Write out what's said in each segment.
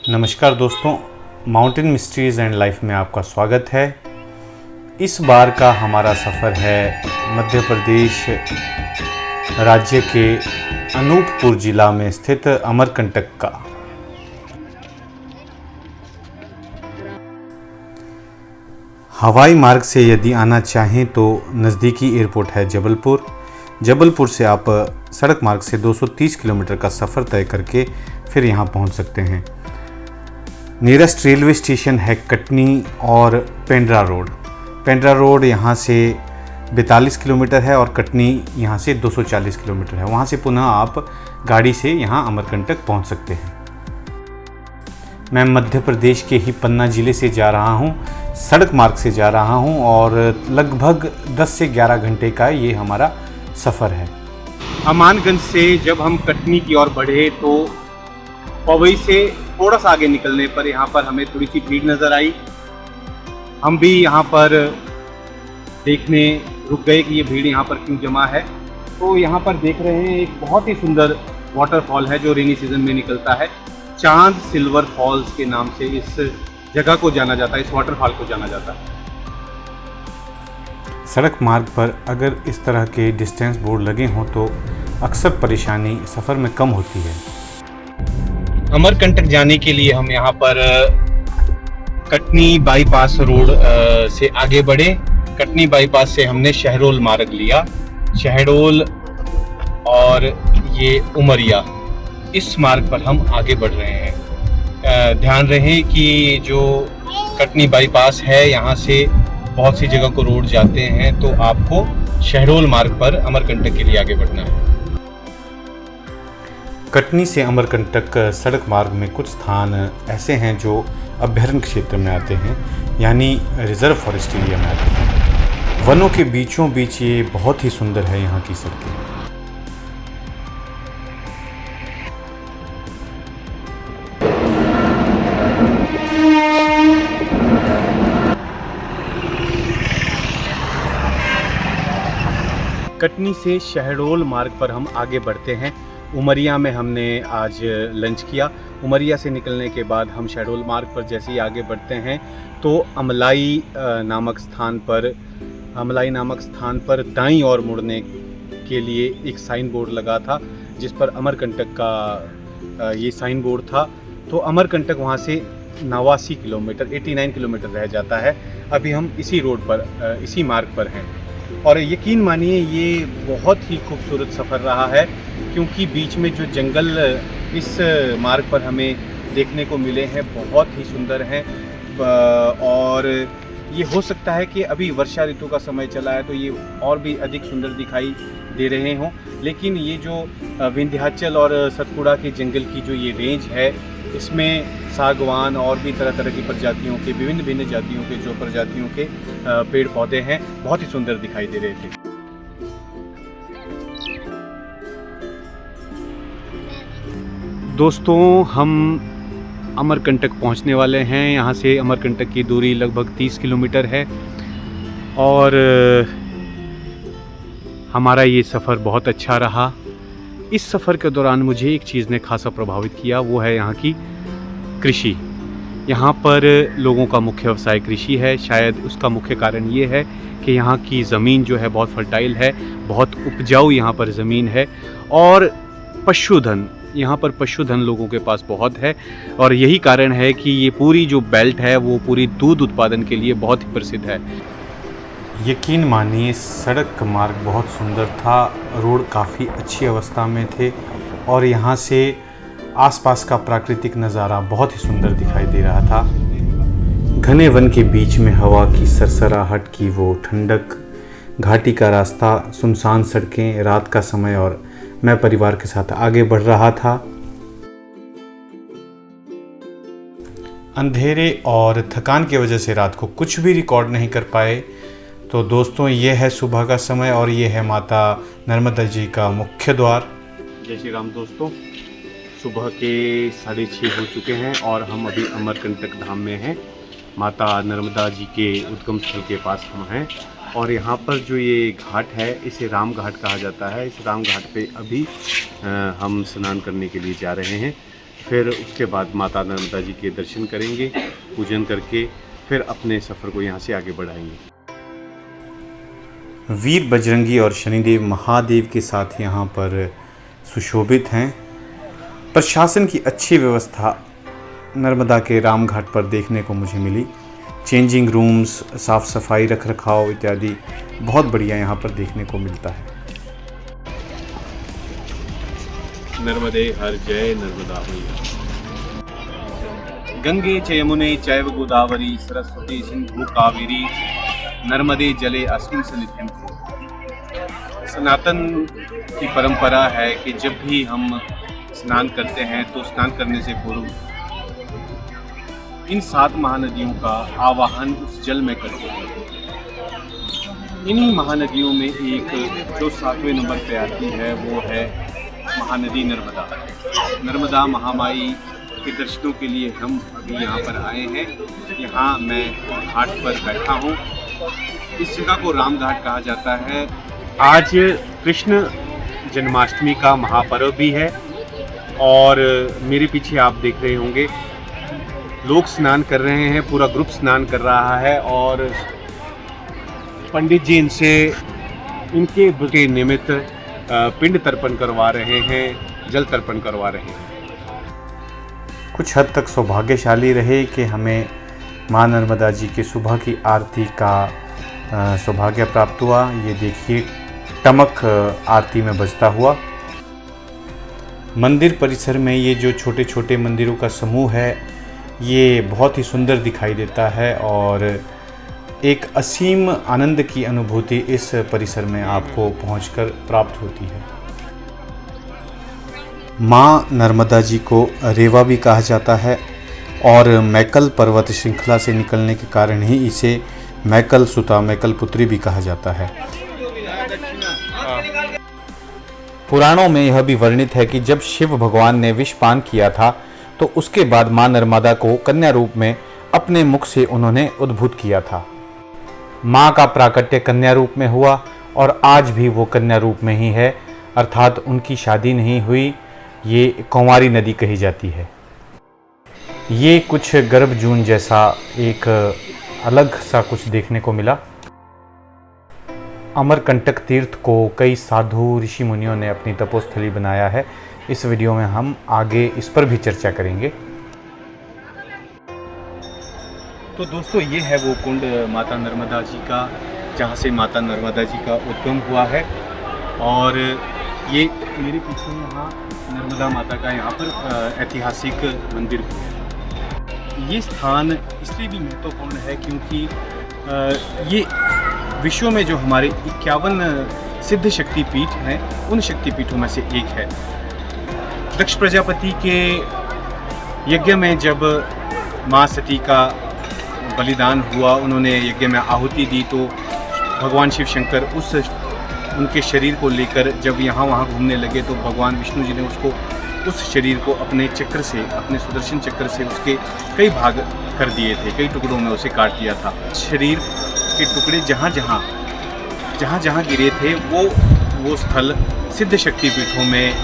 नमस्कार दोस्तों, mountain mysteries and life में आपका स्वागत है। इस बार का हमारा सफ़र है मध्य प्रदेश राज्य के अनूपपुर ज़िला में स्थित अमरकंटक का। हवाई मार्ग से यदि आना चाहें तो नज़दीकी एयरपोर्ट है जबलपुर। जबलपुर से आप सड़क मार्ग से 230 किलोमीटर का सफ़र तय करके फिर यहाँ पहुँच सकते हैं। नियरेस्ट रेलवे स्टेशन है कटनी और पेंड्रा रोड। पेंड्रा रोड यहाँ से 42 किलोमीटर है और कटनी यहाँ से 240 किलोमीटर है। वहाँ से पुनः आप गाड़ी से यहाँ अमरकंटक पहुँच सकते हैं। मैं मध्य प्रदेश के ही पन्ना ज़िले से जा रहा हूँ, सड़क मार्ग से जा रहा हूँ और लगभग 10 से 11 घंटे का ये हमारा सफ़र है। अमानगंज से जब हम कटनी की ओर बढ़े तो पवई से थोड़ा सा आगे निकलने पर यहाँ पर हमें थोड़ी सी भीड़ नज़र आई। हम भी यहाँ पर देखने रुक गए कि ये भीड़ यहाँ पर क्यों जमा है। तो यहाँ पर देख रहे हैं एक बहुत ही सुंदर वाटरफॉल है जो रेनी सीजन में निकलता है। चांद सिल्वर फॉल्स के नाम से इस जगह को जाना जाता है, इस वाटरफॉल को जाना जाता है। सड़क मार्ग पर अगर इस तरह के डिस्टेंस बोर्ड लगे हों तो अक्सर परेशानी सफ़र में कम होती है। अमरकंटक जाने के लिए हम यहाँ पर कटनी बाईपास रोड से आगे बढ़े। कटनी बाईपास से हमने शहडोल मार्ग लिया। शहडोल और ये उमरिया, इस मार्ग पर हम आगे बढ़ रहे हैं। ध्यान रहे कि जो कटनी बाईपास है यहाँ से बहुत सी जगह को रोड जाते हैं, तो आपको शहडोल मार्ग पर अमरकंटक के लिए आगे बढ़ना है। कटनी से अमरकंटक सड़क मार्ग में कुछ स्थान ऐसे हैं जो अभ्यारण्य क्षेत्र में आते हैं, यानी रिजर्व फॉरेस्ट एरिया में आते हैं। वनों के बीचों बीच ये बहुत ही सुंदर है यहाँ की सड़कें। कटनी से शहडोल मार्ग पर हम आगे बढ़ते हैं। उमरिया में हमने आज लंच किया। उमरिया से निकलने के बाद हम शहडोल मार्ग पर जैसे ही आगे बढ़ते हैं तो अमलाई नामक स्थान पर दाईं ओर मुड़ने के लिए एक साइन बोर्ड लगा था जिस पर अमरकंटक का ये साइन बोर्ड था। तो अमरकंटक वहाँ से 89 किलोमीटर रह जाता है। अभी हम इसी रोड पर, इसी मार्ग पर हैं और यकीन मानिए ये बहुत ही खूबसूरत सफ़र रहा है, क्योंकि बीच में जो जंगल इस मार्ग पर हमें देखने को मिले हैं बहुत ही सुंदर हैं। और ये हो सकता है कि अभी वर्षा ऋतु का समय चला है तो ये और भी अधिक सुंदर दिखाई दे रहे हों, लेकिन ये जो विंध्याचल और सतपुड़ा के जंगल की जो ये रेंज है, इसमें सागवान और भी तरह तरह की प्रजातियों के, विभिन्न जातियों के जो प्रजातियों के पेड़ पौधे हैं, बहुत ही सुंदर दिखाई दे रहे थे। दोस्तों, हम अमरकंटक पहुंचने वाले हैं। यहाँ से अमरकंटक की दूरी लगभग 30 किलोमीटर है और हमारा ये सफ़र बहुत अच्छा रहा। इस सफ़र के दौरान मुझे एक चीज़ ने खासा प्रभावित किया, वो है यहाँ की कृषि। यहाँ पर लोगों का मुख्य व्यवसाय कृषि है। शायद उसका मुख्य कारण ये है कि यहाँ की ज़मीन जो है बहुत फर्टाइल है, बहुत उपजाऊ यहाँ पर ज़मीन है और पशुधन, यहाँ पर पशुधन लोगों के पास बहुत है और यही कारण है कि ये पूरी जो बेल्ट है वो पूरी दूध उत्पादन के लिए बहुत ही प्रसिद्ध है। यकीन मानिए सड़क मार्ग बहुत सुंदर था, रोड काफ़ी अच्छी अवस्था में थे और यहाँ से आसपास का प्राकृतिक नज़ारा बहुत ही सुंदर दिखाई दे रहा था। घने वन के बीच में हवा की सरसराहट की वो ठंडक, घाटी का रास्ता, सुनसान सड़कें, रात का समय और मैं परिवार के साथ आगे बढ़ रहा था। अंधेरे और थकान की वजह से रात को कुछ भी रिकॉर्ड नहीं कर पाए। तो दोस्तों, ये है सुबह का समय और ये है माता नर्मदा जी का मुख्य द्वार। जय श्री राम। दोस्तों, सुबह के 6:30 हो चुके हैं और हम अभी अमरकंटक धाम में हैं। माता नर्मदा जी के उद्गम स्थल के पास हम हैं और यहाँ पर जो ये घाट है इसे राम घाट कहा जाता है। इस राम घाट पे अभी हम स्नान करने के लिए जा रहे हैं। फिर उसके बाद माता नर्मदा जी के दर्शन करेंगे, पूजन करके फिर अपने सफ़र को यहाँ से आगे बढ़ाएंगे। वीर बजरंगी और शनिदेव महादेव के साथ यहाँ पर सुशोभित हैं। प्रशासन की अच्छी व्यवस्था नर्मदा के राम घाट पर देखने को मुझे मिली। चेंजिंग रूम्स, साफ़ सफाई, रख रखाव इत्यादि बहुत बढ़िया यहाँ पर देखने को मिलता है। नर्मदे हर जय नर्मदा मैया। गंगे च यमुने चैव गोदावरी सरस्वती सिंधु कावेरी नर्मदे जले अस्मिन् सन्निधिं कुरु। सनातन की परंपरा है कि जब भी हम स्नान करते हैं तो स्नान करने से पूर्व इन 7 महानदियों का आवाहन उस जल में करते हैं। इन्हीं महानदियों में एक जो 7वें नंबर पे आती है वो है महानदी नर्मदा। नर्मदा महामाई के दर्शनों के लिए हम अभी यहाँ पर आए हैं। यहाँ मैं घाट पर बैठा हूँ। इस जगह को राम घाट कहा जाता है। आज कृष्ण जन्माष्टमी का महापर्व भी है और मेरे पीछे आप देख रहे होंगे लोग स्नान कर रहे हैं, पूरा ग्रुप स्नान कर रहा है और पंडित जी इनसे इनके निमित्त पिंड तर्पण करवा रहे हैं, जल तर्पण करवा रहे हैं। कुछ हद तक सौभाग्यशाली रहे कि हमें माँ नर्मदा जी की सुबह की आरती का सौभाग्य प्राप्त हुआ। ये देखिए टमक आरती में बजता हुआ। मंदिर परिसर में ये जो छोटे छोटे मंदिरों का समूह है ये बहुत ही सुंदर दिखाई देता है और एक असीम आनंद की अनुभूति इस परिसर में आपको पहुंचकर प्राप्त होती है। माँ नर्मदा जी को रेवा भी कहा जाता है और मैकल पर्वत श्रृंखला से निकलने के कारण ही इसे मैकल सुता, मैकल पुत्री भी कहा जाता है। पुराणों में यह भी वर्णित है कि जब शिव भगवान ने विष पान किया था तो उसके बाद माँ नर्मदा को कन्या रूप में अपने मुख से उन्होंने उद्भूत किया था। माँ का प्राकट्य कन्या रूप में हुआ और आज भी वो कन्या रूप में ही है, अर्थात उनकी शादी नहीं हुई। ये कुंवारी नदी कही जाती है। ये कुछ गर्भ जून जैसा एक अलग सा कुछ देखने को मिला। अमरकंटक तीर्थ को कई साधु ऋषि मुनियों ने अपनी तपोस्थली बनाया है। इस वीडियो में हम आगे इस पर भी चर्चा करेंगे। तो दोस्तों ये है वो कुंड माता नर्मदा जी का, जहाँ से माता नर्मदा जी का उद्गम हुआ है और ये मेरे पीछे यहाँ नर्मदा माता का यहाँ पर ऐतिहासिक मंदिर है। ये स्थान इसलिए भी महत्वपूर्ण है क्योंकि ये विश्व में जो हमारे 51 सिद्ध शक्तिपीठ हैं उन शक्तिपीठों में से एक है। दक्ष प्रजापति के यज्ञ में जब माँ सती का बलिदान हुआ, उन्होंने यज्ञ में आहुति दी, तो भगवान शिव शंकर उनके शरीर को लेकर जब यहाँ वहाँ घूमने लगे तो भगवान विष्णु जी ने उस शरीर को अपने चक्र से, अपने सुदर्शन चक्र से उसके कई भाग कर दिए थे, कई टुकड़ों में उसे काट दिया था। शरीर के टुकड़े जहाँ जहाँ गिरे थे वो स्थल सिद्ध शक्तिपीठों में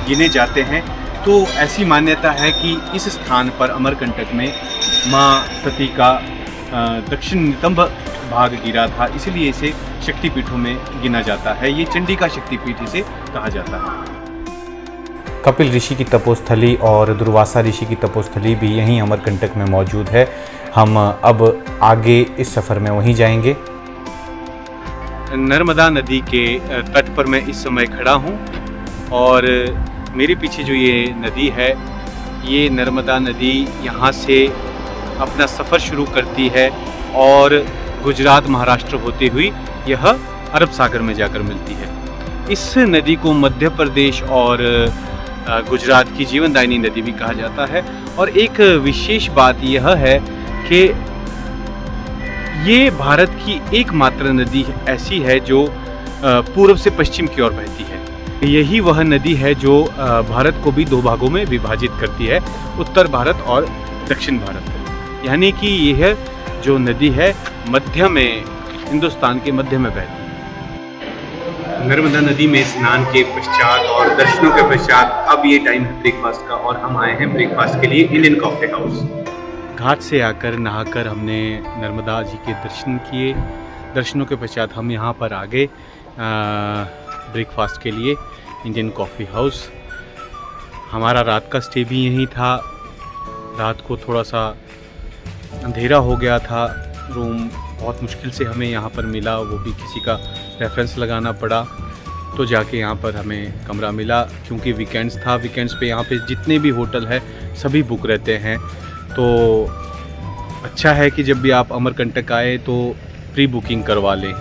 गिने जाते हैं। तो ऐसी मान्यता है कि इस स्थान पर अमरकंटक में माँ सती का दक्षिण नितंब भाग गिरा था, इसलिए इसे शक्तिपीठों में गिना जाता है। ये चंडिका शक्तिपीठ इसे कहा जाता है। कपिल ऋषि की तपोस्थली और दुर्वासा ऋषि की तपोस्थली भी यहीं अमरकंटक में मौजूद है। हम अब आगे इस सफ़र में वहीं जाएंगे। नर्मदा नदी के तट पर मैं इस समय खड़ा हूँ और मेरे पीछे जो ये नदी है, ये नर्मदा नदी यहाँ से अपना सफ़र शुरू करती है और गुजरात महाराष्ट्र होते हुई यह अरब सागर में जाकर मिलती है। इस नदी को मध्य प्रदेश और गुजरात की जीवनदायिनी नदी भी कहा जाता है। और एक विशेष बात यह है कि ये भारत की एकमात्र नदी ऐसी है जो पूर्व से पश्चिम की ओर बहती है। यही वह नदी है जो भारत को भी 2 भागों में विभाजित करती है, उत्तर भारत और दक्षिण भारत। यानी कि यह जो नदी है मध्य में, हिंदुस्तान के मध्य में बहती है। नर्मदा नदी में स्नान के पश्चात और दर्शनों के पश्चात अब ये टाइम है ब्रेकफास्ट का और हम आए हैं ब्रेकफास्ट के लिए इंडियन कॉफ़ी हाउस। घाट से आकर नहाकर हमने नर्मदा जी के दर्शन किए। दर्शनों के पश्चात हम यहाँ पर आ गए ब्रेकफास्ट के लिए इंडियन कॉफ़ी हाउस। हमारा रात का स्टे भी यहीं था। रात को थोड़ा सा अंधेरा हो गया था, रूम बहुत मुश्किल से हमें यहाँ पर मिला, वो भी किसी का रेफरेंस लगाना पड़ा, तो जाके यहाँ पर हमें कमरा मिला। क्योंकि वीकेंड्स था, वीकेंड्स पे यहाँ पे जितने भी होटल है सभी बुक रहते हैं। तो अच्छा है कि जब भी आप अमरकंटक आए तो प्री बुकिंग करवा लें।